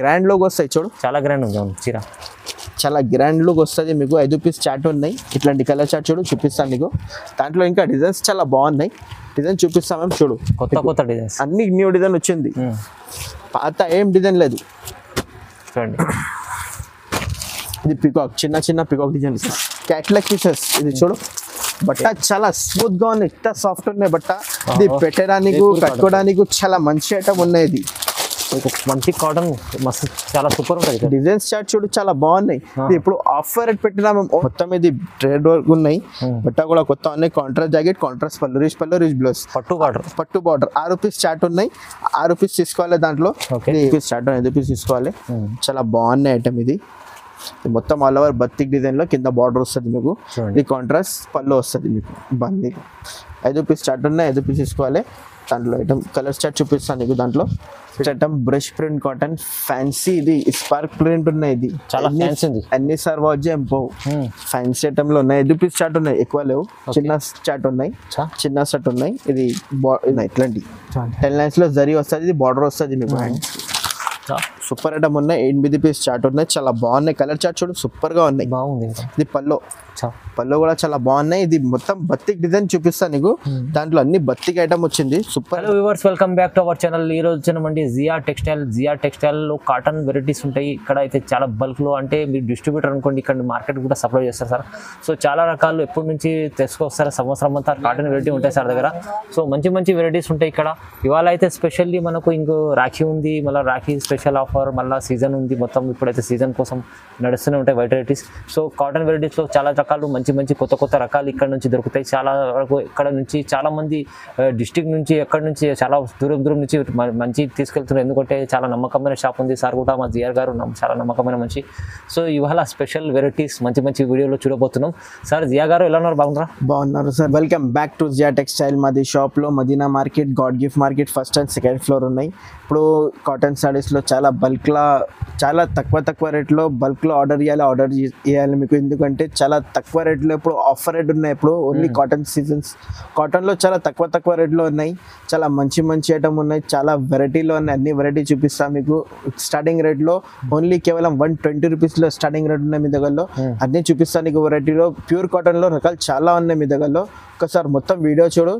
Grand look వస్తాయి చూడు, చాలా గ్రాండ్ ఉంది చీర, చాలా గ్రాండ్ లుక్ వస్తుంది మీకు. 5 పీస్ చార్ట్ ఉన్నాయి, ఇట్లాంటి కలర్ చార్ట్ చూడు చూపిస్తాను నీకు. దాంట్లో ఇంకా డిజైన్స్ చాలా బాగున్నాయి, డిజైన్ చూపిస్తాం మేము చూడు. కొత్త డిజైన్స్ అన్ని న్యూ డిజైన్ వచ్చింది, పాత ఏం డిజైన్ లేదు చూడండి. ఇది పికాక్, చిన్న పికాక్ డిజైన్, క్యాట్లాగ్ పీసెస్. ఇది చూడు బట్ట చాలా స్మూత్ గా ఉంది, ఎంత సాఫ్ట్ ఉన్నాయి బట్ట. ఇది పెట్టడానికి కట్టుకోవడానికి చాలా మంచి ఐటమ్ ఉన్నాయి. ఇది మంచి కాటన్ మస్తు చాలా సూపర్ ఉంటుంది. డిజైన్స్ చార్ట్ చూడు చాలా బాగున్నాయి. ఇది ఇప్పుడు ఆఫర్ రేట్ పెట్టినా మొత్తం, ఇది ట్రేడ్ వర్క్ ఉన్నాయి, బట్ట కూడా కొత్త ఉన్నాయి. కాంట్రాస్ట్ జాకెట్, కాంట్రాస్ట్ పళ్ళు, రిచ్ బ్లౌజ్, పట్టు బార్డర్. 6 పీస్ చార్ట్ ఉన్నాయి, 6 పీస్ తీసుకోవాలి. దాంట్లో 5 పీస్ చార్ట్ 5 పీస్ తీసుకోవాలి. చాలా బాగున్నాయి ఐటమ్. ఇది మొత్తం ఆల్ ఓవర్ బత్తిక్ డిజైన్ లో కింద బార్డర్ వస్తుంది మీకు. ఇది కాంట్రాస్ట్ పళ్ళు వస్తుంది మీకు. బంది 5 పీస్ చార్ట్ ఉన్నాయి, 5 పీస్ తీసుకోవాలి. దాంట్లో ఐటమ్ కలర్ చార్ట్ చూపిస్తాను నీకు. దాంట్లో item brush print cotton fancy, ఇది స్పార్క్ ప్రింట్ ఉన్నాయి. ఇది చాలా ఫ్యాన్సీ ఉంది, అన్ని సర్వాజ్ ఫ్యాన్సీ ఐటమ్ లో ఉన్నాయి. 5 పీస్ చార్ట్ ఉన్నాయి, ఎక్కువ లేవు. చిన్న చార్ట్ ఉన్నాయి, చిన్న సెట్ ఉన్నాయి. ఇది ఇట్లాంటి 10 లైన్స్ లో జరీ వస్తుంది, ఇది బార్డర్ వస్తుంది మీకు. సూపర్ ఐటమ్ ఉన్నాయి. 8 పీస్ చార్ట్ ఉన్నాయి, చాలా బాగున్నాయి. కలర్ చార్ట్ చూడు సూపర్ గా ఉన్నాయి. బాగుంది. ఇది పళ్ళు కూడా చాలా బాగున్నాయి. ఇది మొత్తం బత్తిక్ డిజైన్ చూపిస్తాను నీకు. దాంట్లో అన్ని బత్తిక్ ఐటమ్ వచ్చింది. Super. Hello viewers, welcome back to our channel. ఈ రోజు వచ్చినామండి జియా టెక్స్టైల్ లో కాటన్ వెరైటీస్ ఉంటాయి. ఇక్కడ అయితే చాలా బల్క్ లో, అంటే మీరు డిస్ట్రిబ్యూటర్ అనుకోండి, ఇక్కడ మార్కెట్ కూడా సప్లై చేస్తారు సార్. సో చాలా రకాలు ఎప్పటి నుంచి తెచ్చుకొస్తారు, సంవత్సరం అంతా కాటన్ వెరైటీ ఉంటాయి సార్ దగ్గర. సో మంచి వెరైటీస్ ఉంటాయి ఇక్కడ. ఇవాళ అయితే స్పెషల్లీ మనకు ఇంకో రాఖీ ఉంది, మళ్ళీ రాఖీ స్పెషల్ ఆఫర్, మళ్ళీ సీజన్ ఉంది. మొత్తం ఇప్పుడైతే సీజన్ కోసం నడుస్తూనే ఉంటాయి white varieties. So cotton varieties లో చాలా రకాలు మంచి కొత్త రకాలు ఇక్కడ నుంచి దొరుకుతాయి. చాలా వరకు ఇక్కడ నుంచి చాలా మంది డిస్ట్రిక్ట్ నుంచి, ఎక్కడి నుంచి చాలా దూరం నుంచి మంచి తీసుకెళ్తున్నారు. ఎందుకంటే చాలా నమ్మకమైన షాప్ ఉంది సార్ కూడా, మా జిఆర్ గారు చాలా నమ్మకమైన మంచి. సో ఇవాళ స్పెషల్ వెరైటీస్ మంచి వీడియోలో చూడబోతున్నాం. సార్ జియా గారు ఎలా ఉన్నారు? బాగున్నారు sir. Welcome back to Zia textile. మాది షాప్ లో Madina market, God gift market first and second floor ఉన్నాయి. ఇప్పుడు కాటన్ సారీస్ లో చాలా బల్క్ లా, చాలా తక్కువ రేట్లో బల్క్ లో ఆర్డర్ చేయాలి మీకు. ఎందుకంటే చాలా తక్కువ రేట్లో ఇప్పుడు ఆఫర్ రేట్ ఉన్నాయి. ఇప్పుడు ఓన్లీ కాటన్ సీజన్స్, కాటన్ లో చాలా తక్కువ రేట్లో ఉన్నాయి. చాలా మంచి ఐటమ్ ఉన్నాయి, చాలా వెరైటీలో ఉన్నాయి. అన్ని వెరైటీ చూపిస్తాను మీకు. స్టార్టింగ్ రేట్ లో ఓన్లీ కేవలం 120 రూపీస్ లో స్టార్టింగ్ రేట్ ఉన్నాయి మీ దగ్గరలో. అన్ని చూపిస్తాను నీకు. వెరైటీలో ప్యూర్ కాటన్ లో రకాలు చాలా ఉన్నాయి మీ దగ్గరలో. ఒకసారి మొత్తం వీడియో చూడు.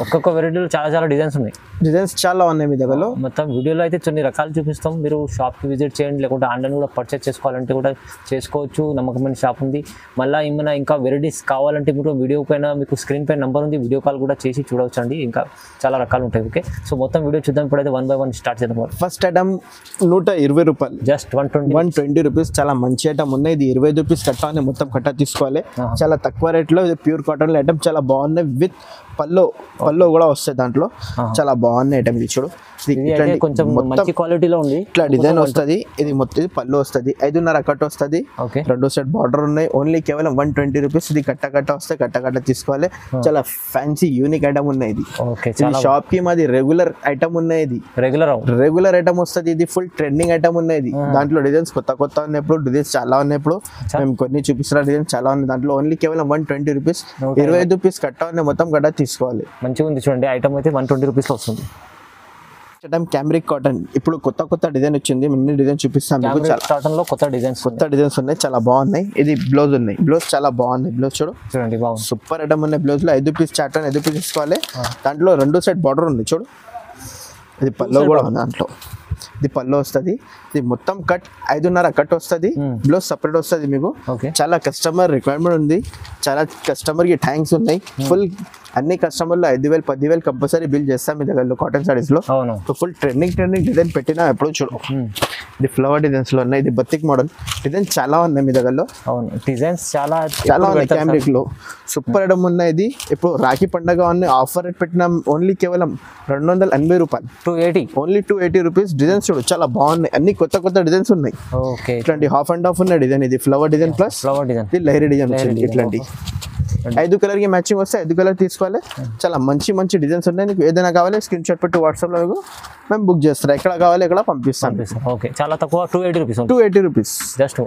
ఒక్కొక్క వెరైటీలో చాలా డిజైన్స్ ఉన్నాయి, డిజైన్స్ చాలా ఉన్నాయి మీ దగ్గరలో. మొత్తం వీడియోలో అయితే కొన్ని రకాలు చూపిస్తాం. మీరు షాప్కి విజిట్ చేయండి, లేకుంటే ఆన్లైన్ కూడా పర్చేస్ చేసుకోవాలంటే కూడా చేసుకోవచ్చు. నమ్మకమైన షాప్ ఉంది. మళ్ళీ ఏమైనా ఇంకా వెరైటీస్ కావాలంటే మీరు వీడియో పైన, మీకు స్క్రీన్ పైన నెంబర్ ఉంది, వీడియో కాల్ కూడా చేసి చూడవచ్చు అండి. ఇంకా చాలా రకాలు ఉంటాయి. ఓకే, సో మొత్తం వీడియో చూద్దాం. ఇప్పుడైతే 1 by 1 స్టార్ట్ చేద్దాం. ఫస్ట్ ఐటమ్ 120 రూపాయలు, జస్ట్ 120 రూపీస్. చాలా మంచి ఐటమ్ ఉన్నాయి. ఇది 25 రూపీస్ కట్టాలి, మొత్తం కట్ట తీసుకోవాలి. చాలా తక్కువ రేట్లో ఇది ప్యూర్ కాటన్ ఐటమ్ చాలా బాగున్నాయి. విత్ పళ్ళు కూడా వస్తాయి దాంట్లో. చాలా బాగున్నాయి ఐటమ్. ఇది చూడు, కొంచెం మంచి క్వాలిటీలో ఉంది. ఇట్లా డిజైన్ వస్తుంది. ఇది మొత్తం పళ్ళు వస్తుంది, 5.5 కట్ట వస్తుంది. 2 సెట్ బార్డర్ ఉన్నాయి. ఓన్లీ కేవలం 120 రూపీస్. ఇది కట్ట వస్తాయి, కట్ట తీసుకోవాలి. చాలా ఫ్యాన్సీ యూనిక్ ఐటమ్ ఉన్నాయి. ఇది షాప్ కి మాది రెగ్యులర్ ఐటమ్ ఉన్నాయి. ఇది రెగ్యులర్ ఐటమ్ వస్తుంది. ఇది ఫుల్ ట్రెండింగ్ ఐటమ్ ఉన్నాయి. దాంట్లో డిజైన్స్ కొత్త ఉన్నప్పుడు డిజైన్స్ చాలా ఉన్నప్పుడు మేము కొన్ని చూపిస్తున్న డిజైన్స్ చాలా ఉన్నాయి. దాంట్లో ఓన్లీ కేవలం 120 రూపీస్, 25 రూపీస్ కట్ట ఉన్నాయి. మొత్తం కట్ట తీసుకోవాలి. మంచిగా ఉంది చూడండి. ఐటమ్ అయితే 120 రూపీస్ లో వస్తుంది. క్యామ్రిక్ కాటన్ ఇప్పుడు కొత్త డిజైన్ వచ్చింది. అన్ని డిజైన్ చూపిస్తాను. కాటన్ లో కొత్త డిజైన్స్ ఉన్నాయి, చాలా బాగున్నాయి. ఇది బ్లౌజ్ ఉన్నాయి, బ్లౌజ్ చాలా బాగున్నాయి. బ్లౌజ్ చూడండి బాగుంది, సూపర్ ఐటమ్ ఉన్నాయి. బ్లౌజ్ లో 5 పీస్ చార్ట్ 5 పీస్ తీసుకోవాలి. దాంట్లో 2 సెట్ బార్డర్ ఉంది చూడు. ఇది పళ్ళు కూడా ఉంది దాంట్లో. ఇది పళ్ళు వస్తుంది. ఇది మొత్తం కట్ 5.5 కట్ వస్తుంది. బ్లౌజ్ సపరేట్ వస్తుంది మీకు. చాలా కస్టమర్ రిక్వైర్మెంట్ ఉంది, చాలా కస్టమర్ కి థ్యాంక్స్ ఉన్నాయి. ఫుల్ అన్ని కస్టమర్లు 5,000 10,000 కంపల్సరీ బిల్ చేస్తాం మీ దగ్గర కాటన్ సారీస్ లో. ఫుల్ ట్రెండింగ్ డిజైన్ పెట్టినా ఎప్పుడు చూడు. ఇది ఫ్లవర్ డిజైన్స్ లో ఉన్నాయి. ఇది బతిక్ మోడల్ డిజైన్ చాలా ఉన్నాయి మీ దగ్గరలో. డిజైన్స్ చాలా ఉన్నాయి. క్యామ్రిక్ లో సూపర్ ఐటమ్ ఉన్నాయి. ఇది ఇప్పుడు రాఖీ పండుగ ఉన్నాయి. ఆఫర్ రేట్ పెట్టిన ఓన్లీ కేవలం 280 రూపాయలు, 280 ఓన్లీ 280 రూపీస్. డిజైన్స్ చూడు చాలా బాగున్నాయి. అన్ని కొత్త డిజైన్స్ ఉన్నాయి. ఇట్లాంటి హాఫ్ అండ్ హాఫ్ ఉన్నాయి డిజైన్. ఇది ఫ్లవర్ డిజైన్ ప్లస్ ఇది లైరీ డిజైన్ వచ్చింది. ఇట్లాంటి 5 కలర్ కి మ్యాచింగ్ వస్తే 5 కలర్ తీసుకోవాలి. చాలా మంచి డిజైన్స్ ఉన్నాయి. నీకు ఏదైనా కావాలి స్క్రీన్ షాట్ పెట్టి వాట్సాప్ లో మేము బుక్ చేస్తాం. ఎక్కడ కావాలి ఎక్కడ పంపిస్తాం. చాలా తక్కువ 280 rupees just.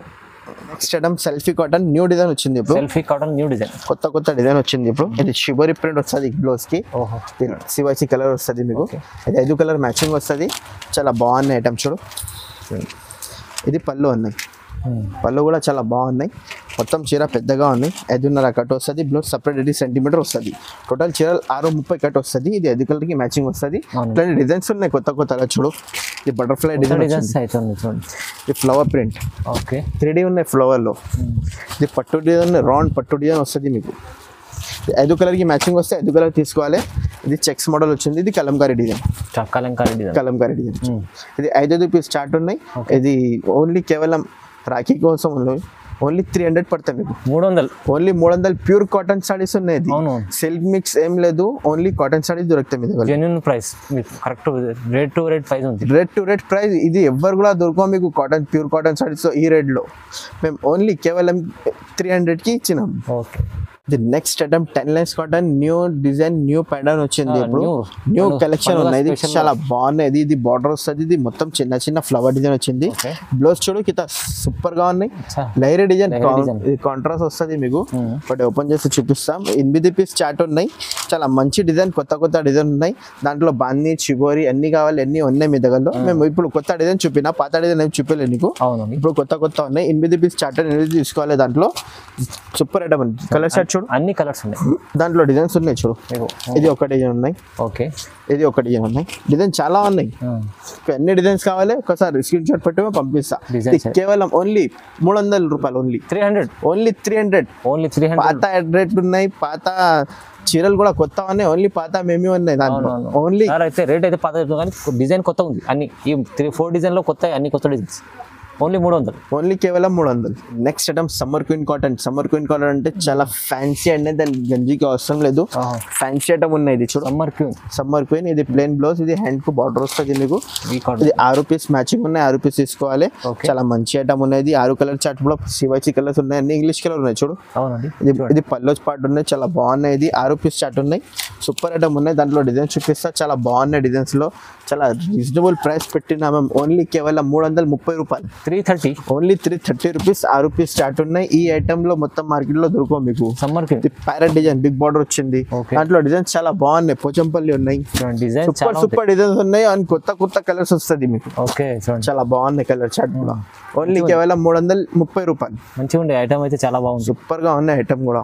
Next item selfie cotton new design వచ్చింది. ఇప్పుడు సెల్ఫీ కాటన్ న్యూ డిజైన్, కొత్త డిజైన్ వచ్చింది. ఇప్పుడు ఇది షిబోరి ప్రింట్ వస్తుంది బ్లౌజ్ కి. సివైసి కలర్ వస్తుంది మీకు. ఇది 5 కలర్ మ్యాచింగ్ వస్తుంది. చాలా బాగున్నాయి ఐటమ్ చూడు. ఇది పళ్ళు ఉన్నాయి, పళ్ళు కూడా చాలా బాగున్నాయి. మొత్తం చీర పెద్దగా ఉన్నాయి, 5.5 కట్ వస్తుంది. బ్లౌజ్ సపరేట్ 80 సెంటీమీటర్ వస్తుంది. టోటల్ చీరలు 6.30 కట్ వస్తుంది. ఇది 5 కలర్కి మ్యాచింగ్ వస్తుంది. ఇట్లాంటి డిజైన్స్ ఉన్నాయి కొత్త కొత్తగా చూడు. ఇది బటర్ఫ్లై డిజైన్, ఇది ఫ్లవర్ ప్రింట్, ఓకే 3D ఉన్నాయి ఫ్లవర్లో. ఇది పట్టు డిజైన్, రౌండ్ పట్టు డిజైన్ వస్తుంది మీకు. 5 కలర్కి మ్యాచింగ్ వస్తే 5 కలర్ తీసుకోవాలి. ఇది చెక్స్ మోడల్ వచ్చింది. ఇది కలంకారీ డిజైన్, కలంకారీ డిజైన్. ఇది 5 రూపీస్ స్టార్ట్ ఉన్నాయి. ఇది ఓన్లీ కేవలం రాఖీ కోసం ఉన్నాయి. ఓన్లీ 300 పడతాయి మీకు. 300, ఓన్లీ 300 ప్యూర్ కాటన్ సారీస్ ఉన్నాయి. సిల్క్ మిక్స్ ఏం లేదు, ఓన్లీ కాటన్ సారీస్ దొరుకుతాయి మీ దగ్గర. Genuine price, correct rate to rate price ఉంది. Rate to rate price. ఇది ఎవ్వరు కూడా దొరకవు మీకు కాటన్, ప్యూర్ కాటన్ సారీస్ ఈ రేట్లో. మేము ఓన్లీ కేవలం 300కి ఇచ్చినాం. Okay. The next item 10 lines cotton, new design, new pattern వచ్చింది. ఇప్పుడు న్యూ కలెక్షన్ ఉన్నాయి. ఇది చాలా బాగున్నాయి. ఇది బార్డర్ వస్తుంది. ఇది మొత్తం చిన్న చిన్న ఫ్లవర్ డిజైన్ వచ్చింది. బ్లౌజ్ చూడు కింద సూపర్ గా ఉన్నాయి. లైరీ డిజైన్, ఇది కాంట్రాస్ట్ వస్తుంది మీకు. బట్ ఓపెన్ చేసి చూపిస్తాం. 8 పీస్ చాట్ ఉన్నాయి. చాలా మంచి డిజైన్, కొత్త కొత్త డిజైన్ ఉన్నాయి. దాంట్లో బాందీ, చిగోరి అన్ని కావాలి, అన్ని ఉన్నాయి మీ దగ్గరలో. మేము ఇప్పుడు కొత్త డిజైన్ చూపినా, పాత డిజైన్ ఏమి చూపలేదు నీకు. ఇప్పుడు కొత్త కొత్త ఉన్నాయి. 8 పీస్ చాట్ 8 తీసుకోవాలి. దాంట్లో సూపర్ ఐటమ్ ఉంది. కలర్ షర్ట్ చూడు, అన్ని కలర్స్ ఉన్నాయి. దాంట్లో డిజైన్స్ ఉన్నాయి చూడు. ఇది ఒక డిజైన్ ఉన్నాయి, ఓకే ఇది ఒక డిజైన్ ఉన్నాయి. డిజైన్ చాలా ఉన్నాయి. ఎన్ని డిజైన్స్ కావాలి ఒకసారి స్క్రీన్ షాట్ పెట్టి పంపిస్తా. కేవలం ఓన్లీ 300 రూపాయలు. Only 300, only 300. పాత రేట్ ఉన్నాయి. పాత చీరలు కూడా కొత్త ఉన్నాయి. ఓన్లీ పాత మేమే ఉన్నాయి దాంట్లో. ఓన్లీ అయితే రేట్ అయితే పాత కానీ డిజైన్ కొత్త ఉంది. అన్ని ఈ 3-4 డిజైన్ లో కొత్త, అన్ని కొత్త డిజైన్స్. ఓన్లీ 300, ఓన్లీ కేవలం 300. Next item summer queen cotton. Summer queen cotton అంటే చాలా ఫ్యాన్సీ అండి, దాని గంజికి అవసరం లేదు. ఫ్యాన్సీ ఐటమ్ ఉన్నాయి. ఇది చూడు, సమ్మర్ క్వీన్. ఇది ప్లెయిన్ బ్లౌజ్, ఇది హ్యాండ్ కు బార్డర్ వస్తుంది మీకు. ఇది 6 పీస్ మ్యాచింగ్ ఉన్నాయి. 6 పీస్ తీసుకోవాలి. చాలా మంచి ఐటమ్ ఉన్నాయి. 6 కలర్ చార్ట్ లో సివైసీ కలర్స్ ఉన్నాయి, అన్ని ఇంగ్లీష్ కలర్ ఉన్నాయి చూడు. ఇది పల్లో పార్ట్ ఉన్నాయి, చాలా బాగున్నాయి. ఇది 6 పీస్ చార్ట్ ఉన్నాయి. సూపర్ ఐటమ్ ఉన్నాయి. దాంట్లో డిజైన్ చూపిస్తా, చాలా బాగున్నాయి డిజైన్స్ లో. చాలా రీజనబుల్ ప్రైస్ పెట్టినా మేము. ఓన్లీ కేవలం 330 రూపాయలు. 330, ఓన్లీ 330 రూపీస్. 6 పీస్ స్టార్ట్ ఉన్నాయి. ఈ ఐటమ్ లో మొత్తం మార్కెట్ లో దొరకవు మీకు. Summer parrot design, big border వచ్చింది. దాంట్లో డిజైన్స్ చాలా బాగున్నాయి. పోచంపల్లి ఉన్నాయి. సూపర్ డిజైన్స్ ఉన్నాయి. అండ్ కొత్త కొత్త కలర్స్ వస్తుంది మీకు. ఓకే, చాలా బాగున్నాయి కలర్ చార్ట్ కూడా. ఓన్లీ కేవలం 330 రూపాయలు. మంచిగా ఉండే ఐటమ్ అయితే చాలా బాగుంది. సూపర్ గా ఉన్నాయి ఐటమ్ కూడా.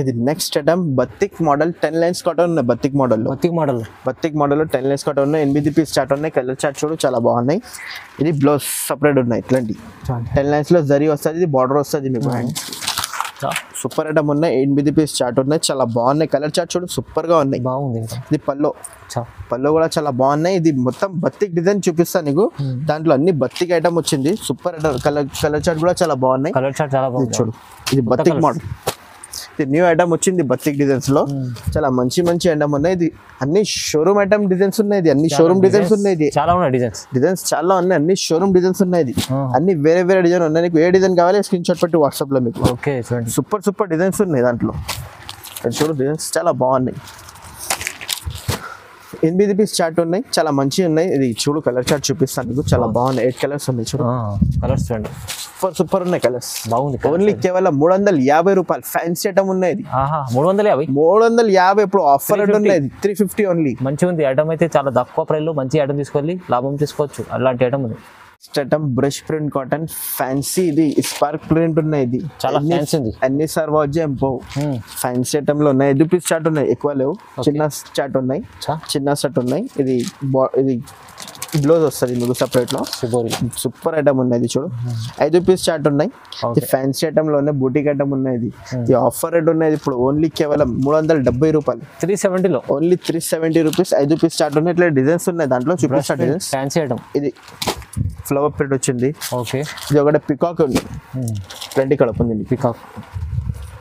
ఇది next item batik model 10 lines cotton ఉన్నాయి. బతిక్ మోడల్ 10 లైన్స్ కాటన్ ఉన్నాయి. 8 పీస్ చార్ట్ ఉన్నాయి. కలర్ చార్ట్ చూడు, చాలా బాగున్నాయి. ఇది బ్లౌజ్ సపరేట్ ఉన్నాయి. ఇట్లాంటి 10 లైన్స్ లో జరీ వస్తుంది. ఇది బార్డర్ వస్తుంది మీకు. సూపర్ ఐటమ్ ఉన్నాయి. 8 పీస్ చార్ట్ ఉన్నాయి. చాలా బాగున్నాయి. కలర్ చార్ట్ చూడు, సూపర్ గా ఉన్నాయి. ఇది పల్లో కూడా చాలా బాగున్నాయి. ఇది మొత్తం బతిక్ డిజైన్ చూపిస్తాను నీకు. దాంట్లో అన్ని బతిక్ ఐటమ్ వచ్చింది. Super item. కలర్ చార్ట్ కూడా చాలా బాగున్నాయి. చూడు, ఇది బతిక్ మోడల్. ఇది న్యూ ఐటమ్ వచ్చింది బతిక్ డిజైన్స్ లో. చాలా మంచి మంచి ఐటమ్ ఉన్నాయి. ఇది అన్ని షోరూమ్ ఐటమ్ డిజైన్స్ ఉన్నాయి. ఇది అన్ని షోరూమ్ డిజైన్స్ ఉన్నాయి. చాలా ఉన్నాయి డిజైన్స్ చాలా ఉన్నాయి. అన్ని షోరూమ్ డిజైన్స్ ఉన్నాయి. అన్ని వేరే వేరే డిజైన్ ఉన్నాయి. నీకు ఏ డిజైన్ కావాలి స్క్రీన్ షాట్ పెట్టి వాట్సాప్ లో మీకు. సూపర్ డిజైన్స్ ఉన్నాయి దాంట్లో. చూడు, డిజైన్స్ చాలా బాగున్నాయి. 8 పీస్ చార్ట్ ఉన్నాయి. చాలా మంచిగా ఉన్నాయి. ఇది చూడు, కలర్ చార్ట్ చూపిస్తాను నీకు. చాలా బాగున్నాయి. 8 కలర్స్ ఉన్నాయి చూడు. కలర్స్ చూడండి, సూపర్ ఉన్నాయి కలర్స్. బాగుంది. ఓన్లీ కేవలం 350 రూపాయలు. ఫ్యాన్సీ ఐటమ్ ఉన్నాయి. 350. ఇప్పుడు ఆఫర్ ఉన్నాయి. 350 ఓన్లీ. మంచిగా ఉంది ఐటమ్ అయితే. చాలా తక్కువ ప్రైస్ లో మంచి ఐటమ్ తీసుకెళ్ళి లాభం తీసుకోవచ్చు. అలాంటి ఐటమ్ ఉంది. Item brush print cotton fancy. ఇది స్పార్క్ ప్రింట్ ఉన్నాయి. ఇది చాలా ఫ్యాన్సీ ఉంది. అన్ని సర్వాజ్ ఫ్యాన్సీ ఐటమ్ లో ఉన్నాయి. 8 పీస్ చార్ట్ ఉన్నాయి. ఎక్కువ లేవు. చిన్న చార్ట్ ఉన్నాయి. చిన్న సెట్ ఉన్నాయి. ఇది బ్లౌజ్ వస్తుంది మీకు సపరేట్ లో. సూపర్ ఐటమ్ ఉన్నాయి. చూడు, 5 పీస్ చార్ట్ ఉన్నాయి. ఫ్యాన్సీ ఐటమ్ లో ఉన్నాయి. బూటిక్ ఐటమ్ ఉన్నాయి. ఇది ఆఫర్ రేట్ ఉన్నాయి. ఇప్పుడు ఓన్లీ కేవలం 370 రూపాయలు. 370 లో ఓన్లీ 370 రూపీస్. 5 పీస్ చార్ట్ ఉన్నాయి. ఇట్లా డిజైన్స్ ఉన్నాయి దాంట్లో. చూపిస్తా డిజైన్స్. Fancy item. ఇది ఫ్లవర్ ప్రింట్ వచ్చింది. ఓకే. ఇది ఒకటి పికాక్ ఉంది. 20 కలప్ ఉంది. పికాక్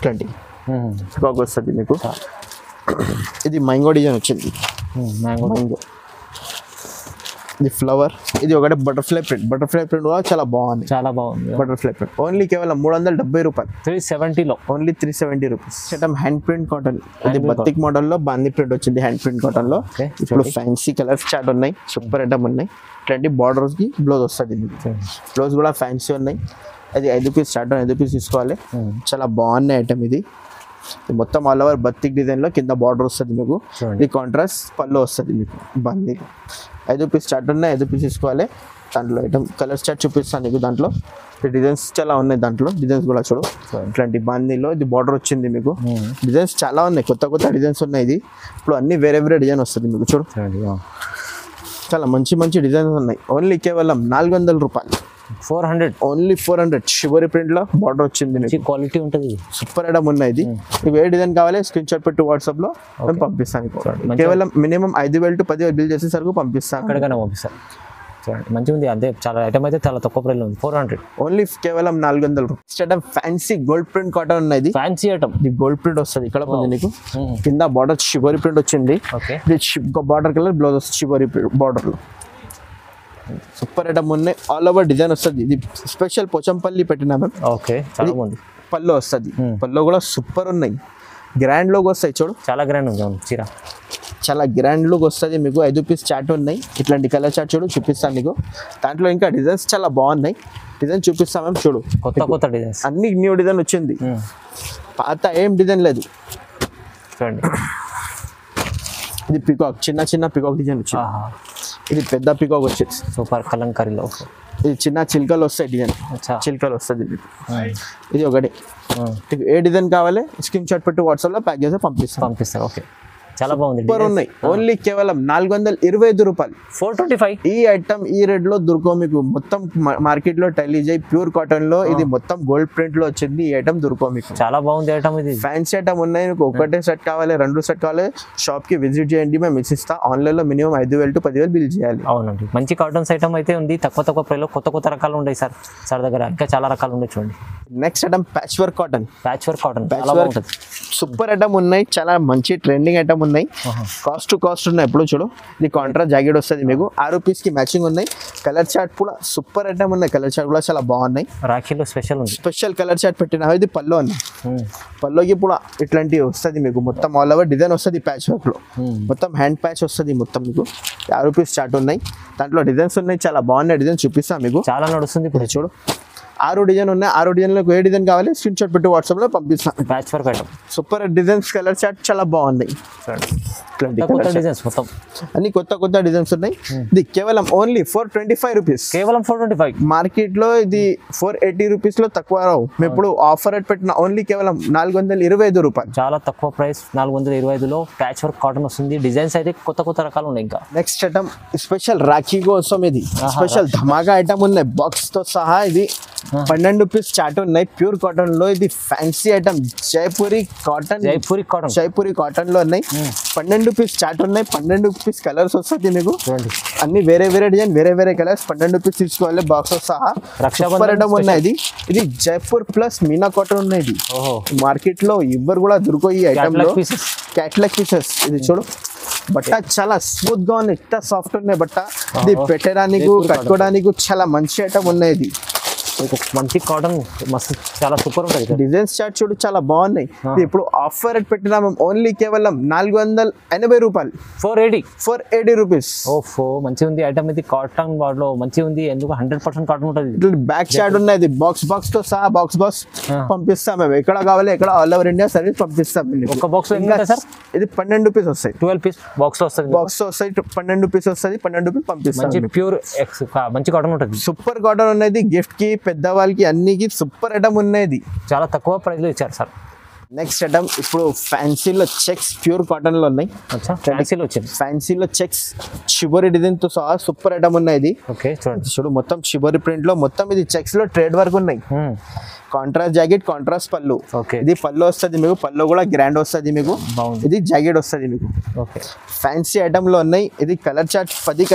20 పికాక్ వస్తుంది మీకు. ఇది మ్యాంగో డిజైన్ వచ్చింది. మ్యాంగో. ఇది ఫ్లవర్. ఇది ఒకటి బటర్ఫ్లై ప్రింట్ కూడా చాలా బాగుంది. Butterfly print. ఓన్లీ కేవలం 370 రూపాయలు. 370 లో only 370 rupees. Hand print cotton. ఇది బతిక్ మోడల్ లో బాందీ ప్రింట్ వచ్చింది. హ్యాండ్ ప్రింట్ కాటన్ లో. ఇప్పుడు ఫ్యాన్సీ కలర్స్ చార్ట్ ఉన్నాయి. సూపర్ ఐటమ్ ఉన్నాయి. ఇట్లాంటి బార్డర్స్ కి బ్లౌజ్ వస్తుంది. బ్లౌజ్ కూడా ఫ్యాన్సీ ఉన్నాయి. అది 5 పీస్ చార్ట్. 5 పీస్ తీసుకోవాలి. చాలా బాగున్నాయి ఐటమ్. ఇది మొత్తం ఆల్ ఓవర్ బతిక్ డిజైన్ లో కింద బార్డర్ వస్తుంది మీకు. ఇది కాంట్రాస్ట్ పళ్ళు వస్తుంది మీకు. బాందీ 5 పీస్ చార్ట్ ఉన్నాయి. 5 పీస్ తీసుకోవాలి. దాంట్లో ఐటమ్ కలర్ చార్ట్ చూపిస్తాను నీకు. దాంట్లో డిజైన్స్ చాలా ఉన్నాయి, దాంట్లో డిజైన్స్ కూడా చూడు. ఇట్లాంటి బాందీలో ఇది బార్డర్ వచ్చింది మీకు. డిజైన్స్ చాలా ఉన్నాయి, కొత్త కొత్త డిజైన్స్ ఉన్నాయి. ఇది ఇప్పుడు అన్ని వేరే వేరే డిజైన్ వస్తుంది మీకు చూడు. చాలా మంచి మంచి డిజైన్స్ ఉన్నాయి. ఓన్లీ కేవలం 400 రూపాయలు. 400 ఓన్లీ 400. షివరీ ప్రింట్ లో బార్డర్ వచ్చింది మీకు. క్వాలిటీ ఉంటుంది, సూపర్ ఐటమ్ ఉన్నాయి. ఇది మీకు ఏ డిజైన్ కావాలి స్క్రీన్ షాట్ పెట్టి వాట్సాప్ లో మేము పంపిస్తాను. కేవలం మినిమం 5,000 to 10,000 బిల్ చేసేసరికి పంపిస్తాను. ఎక్కడికైనా పంపిస్తాను. మంచిగా ఉంది, అంతే. చాలా ఐటమ్ అయితే చాలా తక్కువ ప్రైస్ ఉంది. 400 ఓన్లీ కేవలం 400 రూపాయలు. ఫ్యాన్సీ గోల్డ్ ప్రింట్ కాటన్ ఉన్నది. ఫ్యాన్సీ ఐటమ్, ఇది గోల్డ్ ప్రింట్ వస్తుంది. ఇక్కడ ఉంది నీకు కింద బార్డర్ షివరీ ప్రింట్ వచ్చింది. బార్డర్ కలర్ బ్లౌజ్ వస్తుంది షివరీ బార్డర్ లో. సూపర్ ఐటమ్ ఉన్నాయి. ఆల్ ఓవర్ డిజైన్ వస్తుంది. ఇది స్పెషల్ పోచంపల్లి పెట్టినా మేము. ఓకే, చాలా బాగుంది. పళ్ళు వస్తుంది, పళ్ళు కూడా సూపర్ ఉన్నాయి. గ్రాండ్ లోకి వస్తాయి చూడు, చాలా గ్రాండ్ ఉంది చీర. చాలా గ్రాండ్ లుక్ వస్తుంది మీకు. 5 పీస్ చాట్ ఉన్నాయి. ఇట్లాంటి కలర్ చాట్ చూడు చూపిస్తాను నీకు. దాంట్లో ఇంకా డిజైన్స్ చాలా బాగున్నాయి. డిజైన్ చూపిస్తాం మేము చూడు. కొత్త కొత్త డిజైన్స్, అన్ని న్యూ డిజైన్ వచ్చింది, పాత ఏం డిజైన్ లేదు. చూడండి, ఇది పికాక్, చిన్న చిన్న పికాక్ డిజైన్ వచ్చింది. ఇది పెద్ద పికాక్ వచ్చేసి సూపర్ కలంకారీలో. ఇది చిన్న చిల్కలు వస్తాయి, డిజైన్ చిల్కలు వస్తుంది. ఇది ఒకటి. ఏ డిజైన్ కావాలి స్క్రీన్ షాట్ పెట్టి వాట్సాప్ లో ప్యాక్ చేసి పంపిస్తాను. ఓకే, చాలా బాగుంది. సూపర్ ఉన్నాయి. ఓన్లీ కేవలం 425 రూపాయలు. 425. ఈ ఐటమ్ ఈ రేట్ లో దొరకవు మీకు. మొత్తం మార్కెట్ లో టైలీజ్ అయ్యి ప్యూర్ కాటన్ లో ఇది మొత్తం గోల్డ్ ప్రింట్ లో వచ్చింది. ఈ ఐటమ్ దొరకవు మీకు. చాలా బాగుంది ఐటమ్. ఇది ఫ్యాన్సీ ఐటమ్ ఉన్నాయి మీకు. ఒకటే సెట్ కావాలి, 2 సెట్ కావాలి, షాప్ కి విజిట్ చేయండి, మేము ఇచ్చిస్తా. ఆన్లైన్ లో మినిమం 5,000 to 10,000 బిల్ చేయాలి. అవునండి, మంచి కాటన్స్ ఐటమ్ అయితే ఉంది. తక్కువ ప్రైస్ లో కొత్త కొత్త రకాలు ఉన్నాయి సార్ దగ్గర. ఇంకా చాలా రకాలు ఉన్నాయి చూడండి. Next item patch work cotton. చాలా బాగుంటుంది. సూపర్ ఐటమ్ ఉన్నాయి, చాలా మంచి ట్రెండింగ్ ఐటమ్ ఉన్నాయి. కాస్ట్ టు కాస్ట్ ఉన్నాయి. ఎప్పుడు చూడు, ఇది కాంట్రాస్ట్ జాకెట్ వస్తుంది మీకు. 6 పీస్ కి మ్యాచింగ్ ఉన్నాయి. కలర్ చార్ట్ కూడా సూపర్ ఐటమ్ ఉన్నాయి. కలర్ చార్ట్ కూడా చాలా బాగున్నాయి. రాఖీలో స్పెషల్ ఉంది. స్పెషల్ కలర్ చార్ట్ పెట్టిన ఇది పల్లో అన్న. పల్లోకి కూడా ఇట్లాంటివి వస్తుంది మీకు. మొత్తం ఆల్ ఓవర్ డిజైన్ వస్తుంది ప్యాచ్ వర్క్ లో. మొత్తం హ్యాండ్ ప్యాచ్ వస్తుంది మొత్తం మీకు. 6 పీస్ చార్ట్ ఉన్నాయి. దాంట్లో డిజైన్స్ ఉన్నాయి, చాలా బాగున్నాయి. డిజైన్ చూపిస్తాను మీకు. చాలా నడుస్తుంది ఇప్పుడు చూడు. 6 డిజైన్ ఉన్నాయి. 6 డిజైన్లో ఏ డిజైన్ కావాలి స్క్రీన్ షాట్ పెట్టి వాట్సాప్ లో పంపిస్తాను. Patch work item, super designs, colour chart చాలా బాగున్నాయి. డిజైన్స్ మొత్తం అన్ని కొత్త కొత్త డిజైన్స్ ఉన్నాయి. ఇది కేవలం ఓన్లీ 425 రూపీస్. కేవలం 425. మార్కెట్ లో ఇది 480 రూపీస్ లో తక్కువ రావు. మేము ఇప్పుడు ఆఫర్ రేట్ పెట్టిన ఓన్లీ కేవలం 425 రూపాయలు. చాలా తక్కువ ప్రైస్. 425 లో ప్యాచ్ వర్క్ కాటన్ వస్తుంది. డిజైన్స్ అయితే కొత్త కొత్త రకాలు ఉన్నాయి. ఇంకా నెక్స్ట్ ఐటమ్ స్పెషల్ రాఖీ కోసం. ఇది స్పెషల్ ధమాకా ఐటమ్ ఉన్నాయి బాక్స్ తో సహా. ఇది 12 పీస్ చాట్ ఉన్నాయి ప్యూర్ కాటన్ లో. ఇది ఫ్యాన్సీ ఐటమ్ జైపూరి కాటన్ లో ఉన్నాయి. 12 పీస్ చాట్ ఉన్నాయి. 12 పీస్ కలర్స్ వస్తుంది మీకు. అన్ని వేరే వేరే డిజైన్, వేరే వేరే కలర్స్. 12 పీస్ తీసుకోవాలి బాక్స్ సహా. సూపర్ ఐటమ్ ఉన్నాయి. ఇది జైపూర్ ప్లస్ మీనా కాటన్ ఉన్నాయి. ఇది మార్కెట్ లో ఎవ్వరు కూడా దొరకవు ఈ ఐటమ్ లో. Catalogue pieces. ఇది చూడు, బట్ట చాలా స్మూత్ గా ఉన్నాయి, ఎంత సాఫ్ట్ ఉన్నాయి బట్ట. ఇది పెట్టడానికి కట్టుకోవడానికి చాలా మంచి ఐటమ్ ఉన్నాయి. ఇది మంచి కాటన్, మస్తు చాలా సూపర్ ఉంటుంది. డిజైన్స్ చార్ట్ చూడు, చాలా బాగున్నాయి. ఇప్పుడు ఆఫర్ రేట్ పెట్టినా మేము ఓన్లీ కేవలం 480 రూపాయలు. 480 రూపీస్. ఓఫో, మంచిగా ఉంది ఐటమ్. ఇది కాటన్ వాటిలో మంచిగా ఉంది. ఎందుకు 100% కాటన్ ఉంటుంది. బ్యాక్ చార్ట్ ఉన్నది. బాక్స్ తో సహా బాక్స్ పంపిస్తాం మేము. ఎక్కడ కావాలి ఎక్కడ ఆల్ ఓవర్ ఇండియా సర్వీస్ పంపిస్తాం. ఒక బాక్స్ ఇది 12 పీస్ వస్తాయి. 12 పీస్ బాక్స్ లో వస్తుంది. 12 పీస్ వస్తుంది. 12 పీస్ పంపిస్తాం. ప్యూర్ మంచి కాటన్ ఉంటుంది. సూపర్ కాటన్ ఉన్నది. గిఫ్ట్ కి, పెద్దవాళ్ళకి అన్నికి సూపర్ ఐటమ్ ఉన్నది. చాలా తక్కువ ప్రైస్ లో ఇచ్చారు సార్. నెక్స్ట్ ఐటమ్ ఇప్పుడు ఫ్యాన్సీలో చెక్స్ ప్యూర్ కాటన్ లో ఉన్నాయి. ఫ్యాన్సీలో చెక్స్ షిబోరి డిజైన్ తో సహా సూపర్ ఐటమ్ ఉన్నది. చూడు, మొత్తం షిబోరి ప్రింట్ లో మొత్తం ఇది చెక్స్ లో ట్రేడ్ వర్క్ ఉన్నాయి. కాంట్రాస్ట్ జాకెట్, కాంట్రాస్ట్ పళ్ళు. ఇది పళ్ళు వస్తుంది మీకు. పళ్ళు కూడా గ్రాండ్ వస్తుంది మీకు. ఇది జాకెట్ వస్తుంది మీకు. ఫ్యాన్సీ ఐటమ్ లో ఉన్నాయి. ఇది కలర్ చార్ట్ 8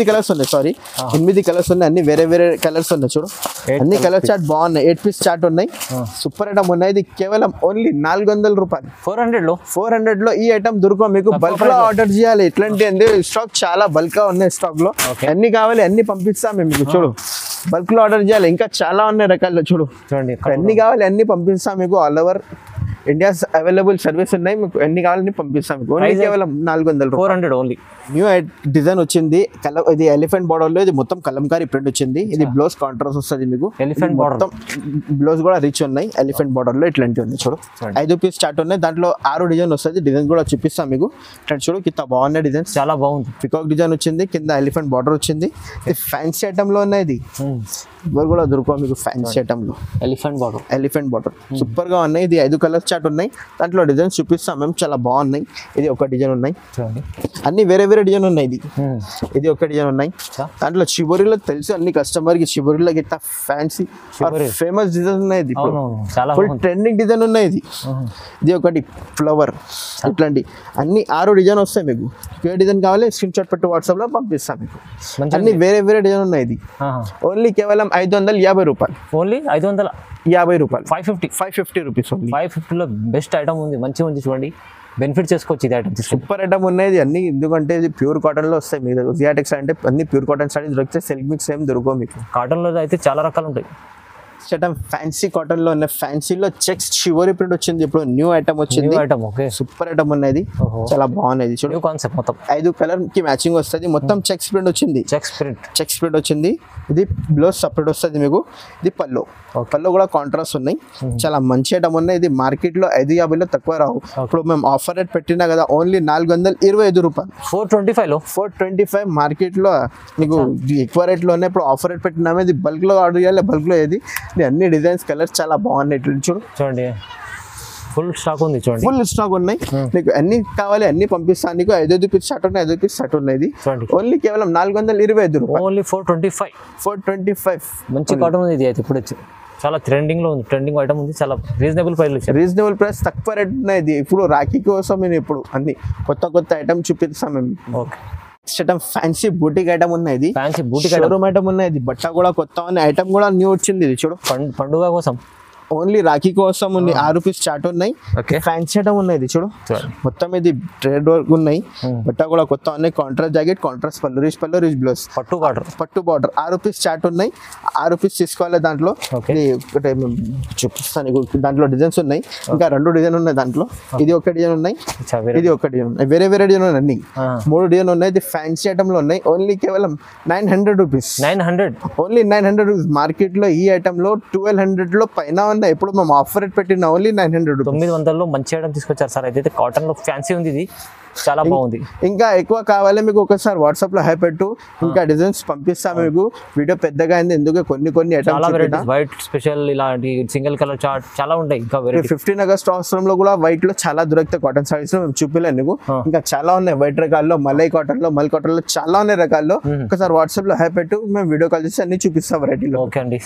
కలర్స్ ఉన్నాయి. సారీ, 8 కలర్స్ ఉన్నాయి. అన్ని వేరే వేరే కలర్స్ ఉన్నాయి. చూడు, అన్ని కలర్ చార్ట్ బాగున్నాయి. 8 పీస్ చార్ట్ ఉన్నాయి. సూపర్ ఐటమ్ ఉన్నాయి. ఇది కేవలం ఓన్లీ 400 రూపాయలు. 400 లో ఈ ఐటమ్ దొరకవు మీకు. బల్క్ లో ఆర్డర్ చేయాలి. ఇట్లాంటి స్టాక్ చాలా బల్క్ గా ఉన్నాయి. స్టాక్ లో అన్ని కావాలి అన్ని పంపిస్తాం మేము మీకు. చూడు, బల్క్ లో ఆర్డర్ చేయాలి. ఇంకా చాలా ఉన్నాయి రకాల్లో. చూడు, అన్ని కావాలి అన్ని పంపిస్తాం మీకు. All over India's available service ఉన్నాయి, మీకు ఎన్ని కావాలని పంపిస్తాం. మీకు ఓన్లీ కేవలం 400 రూపాయలు. 400 ఓన్లీ. న్యూ డిజైన్ వచ్చింది, ఇది ఎలిఫెంట్ బార్డర్ లో, ఇది మొత్తం కలంకారీ ప్రింట్ వచ్చింది. ఇది బ్లౌజ్ కాంట్రాస్ట్ వస్తుంది మీకు. ఎలిఫెంట్ బార్డర్ బ్లౌజ్ కూడా రిచ్ ఉన్నాయి. ఎలిఫెంట్ బార్డర్ లో ఇట్లాంటి ఉంది చూడు. 5 పీస్ స్టార్ట్ ఉన్నాయి. దాంట్లో 6 డిజైన్ వస్తుంది. డిజైన్ కూడా చూపిస్తాం మీకు. ఇట్లా చూడు, కింద బాగున్నాయి డిజైన్స్, చాలా బాగుంది. పికాక్ డిజైన్ వచ్చింది, కింద ఎలిఫెంట్ బార్డర్ వచ్చింది. ఇది ఫ్యాన్సీ ఐటమ్ లో ఉన్నాయి. ఇది ఇవరు కూడా దొరుకుతాయి మీకు ఫ్యాన్సీ ఐటమ్ లో. ఎలిఫెంట్ బార్డర్ సూపర్ గా ఉన్నాయి. ఇది 5 కలర్స్ చార్ట్ ఉన్నాయి. దాంట్లో డిజైన్స్ చూపిస్తాం మేము, చాలా బాగున్నాయి. ఇది ఒక డిజైన్ ఉన్నాయి, అన్ని వేరే వేరే డిజైన్ ఉన్నాయి. ఇది ఒక డిజైన్ ఉన్నాయి. దాంట్లో చివరిలో తెలుసు అన్ని కస్టమర్ కి, చివరిలో ఇట్లా ఫ్యాన్సీ ఫేమస్ డిజైన్ ఉన్నాయి. ఇది ఫుల్ ట్రెండింగ్ డిజైన్ ఉన్నాయి. ఇది ఒకటి ఫ్లవర్, ఇట్లాంటి అన్ని 6 డిజైన్ వస్తాయి మీకు. ఏ డిజైన్ కావాలి స్క్రీన్ షాట్ పెట్టి వాట్సాప్ లో పంపిస్తాం మీకు. అన్ని వేరే వేరే డిజైన్ ఉన్నాయి. ఇది ఓన్లీ కేవలం 550 రూపాయలు. ఓన్లీ 550 రూపాయలు. 550 రూపీస్. 550లో బెస్ట్ ఐటమ్ ఉంది, మంచిగా ఉంది చూడండి. బెనిఫిట్ చేసుకోవచ్చు. ఇది ఐటమ్ సూపర్ ఐటమ్ ఉన్నాయి అన్ని. ఎందుకంటే ఇది ప్యూర్ కాటన్ లో వస్తాయి. మీరు జియా టెక్స్టైల్ అంటే అన్ని ప్యూర్ కాటన్ సారీస్ దొరికితే సిల్క్ మిక్స్ ఏం దొరకవు మీకు. కాటన్ లో అయితే చాలా రకాలు ఉంటాయి. ఫ్యాన్సీ కాటన్ లో ఉన్నాయి. ఫ్యాన్సీలో చెక్స్ షివరీ ప్రింట్ వచ్చింది. ఇప్పుడు న్యూ ఐటమ్ వచ్చింది. సూపర్ ఐటమ్ ఉన్నది, చాలా బాగున్నది. చూడు కాన్సెప్ట్ మొత్తం 5 కలర్ కి మ్యాచింగ్ వస్తుంది. మొత్తం చెక్స్ ప్రింట్ వచ్చింది. చెక్స్ ప్రింట్ వచ్చింది. ఇది బ్లౌజ్ సపరేట్ వస్తుంది మీకు. ఇది పల్లో కూడా కాంట్రాస్ట్ ఉన్నాయి. చాలా మంచి ఐటమ్ ఉన్నాయి. ఇది మార్కెట్ లో 550లో తక్కువ రావు. ఇప్పుడు మేము ఆఫర్ రేట్ పెట్టినా కదా, ఓన్లీ 425 రూపాయలు. 425 మార్కెట్ లో మీకు ఎక్కువ రేట్ లోనే. ఇప్పుడు ఆఫర్ రేట్ పెట్టినామే. ఇది బల్క్ లో ఆర్డర్ చేయాలి. బల్క్ లో ఏది అన్ని డిజైన్స్ కలర్స్ చాలా బాగున్నాయి. చూడండి ఫుల్ స్టాక్ ఉంది. చూడండి ఫుల్ స్టాక్ ఉన్నాయి. నీకు అన్ని కావాలి అన్ని పంపిస్తాను. నీకు 5 పీస్ షర్ట్ ఉన్నాయి. 5 పీస్ షర్ట్ ఉన్నాయి. ఓన్లీ కేవలం 425 రూపాయలు. ఓన్లీ 425. మంచి కాటన్ ఉంది. ఇది అయితే ఇప్పుడు చాలా ట్రెండింగ్ లో ఉంది. ట్రెండింగ్ ఐటమ్ ఉంది. చాలా రీజనబుల్ ప్రైస్, తక్కువ రేట్ ఉన్నాయి. ఇది ఇప్పుడు రాఖీ కోసం నేను ఇప్పుడు అన్ని కొత్త ఐటమ్ చూపిస్తాం మేము. ఫ్యాన్సీ బూటిక్ ఐటమ్ ఉన్నాయి. షోరూమ్ ఐటమ్ ఉన్నాయి. ఇది బట్ట కూడా కొత్త ఐటమ్ కూడా న్యూ వచ్చింది. ఇది చూడు, పండుగ కోసం ఓన్లీ రాఖీ కోసం ఉంది. 6 పీస్ చార్ట్ ఉన్నాయి. ఫ్యాన్సీ ఐటమ్ ఉన్నాయి. ఇది చూడు, మొత్తం ఇది ట్రేడ్ వర్క్ ఉన్నాయి. బట్ట కూడా కొత్త ఉన్నాయి. కాంట్రాస్ట్ జాకెట్, కాంట్రాస్ట్ పళ్ళు, రిచ్ బ్లౌజ్, పట్టు బార్డర్. 6 పీస్ చార్ట్ ఉన్నాయి. 6 పీస్ తీసుకోవాలి. దాంట్లో చూపిస్తాను. దాంట్లో డిజైన్స్ ఉన్నాయి. ఇంకా 2 డిజైన్ ఉన్నాయి దాంట్లో. ఇది ఒక డిజైన్ ఉన్నాయి. ఇది ఒక డిజైన్ ఉన్నాయి. వేరే వేరే డిజైన్ ఉన్నాయి. అన్ని 3 డిజైన్ ఉన్నాయి. ఇది ఫ్యాన్సీ ఐటమ్ లో ఉన్నాయి. ఓన్లీ కేవలం 900 రూపీస్. Only 900 rupees. మార్కెట్ లో ఈ ఐటమ్ లో 1200 లో పైన. ఇప్పుడు మేము ఆఫర్ రేట్ పెట్టిన ఓన్లీ 900. 900లో మంచి ఐటమ్ తీసుకొచ్చారు సార్. అయితే కాటన్ లో ఫ్యాన్సీ ఉంది. ఇది చాలా బాగుంది. ఇంకా ఎక్కువ కావాలి మీకు ఒకసారి వాట్సాప్ లో హై పెట్టు. ఇంకా డిజైన్స్ పంపిస్తాం మీకు. వీడియో పెద్దగా అయింది ఎందుకు కొన్ని ఐటమ్స్. వైట్ స్పెషల్ ఇలాంటి సింగిల్ కలర్ చార్ట్ చాలా ఉంటాయి. ఇంకా 15 ఆగస్ట్ అవసరంలో కూడా వైట్ లో చాలా దొరుకుతాయి. కాటన్ సారీస్ మేము చూపిలేదు నీకు. ఇంకా చాలా ఉన్నాయి వైట్ రకాల్లో. మల్ కాటన్ లో చాలా ఉన్నాయి రకాల్లో. ఒకసారి వాట్సాప్ లో హై పెట్టు. మేము వీడియో కాల్ చేసి అన్ని చూపిస్తాం వెరైటీలో. ఓకే అండి.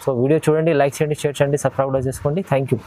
సో వీడియో చూడండి, లైక్ చేయండి, షేర్ చేయండి, సబ్స్క్రైబ్ చేసుకోండి. Thank you.